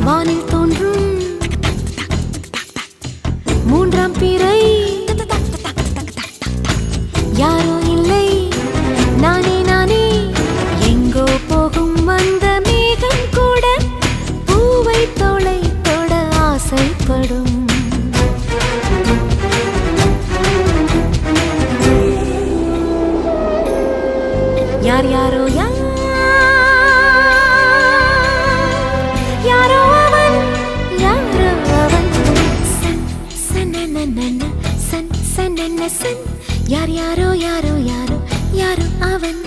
வானில் தோன்றும் மூன்றாம் பிறை யாரோ இல்லை நானே நானே எங்கோ போகும் அந்த மேகம் கூட பூவை தோளை தொட ஆசைப்படும் யார் யாரோ யாரோ அவன் யாரோ அவன் சன் சனனனன சன் சனன சன் யார் யாரோ யாரோ யாரோ யாரோ அவன்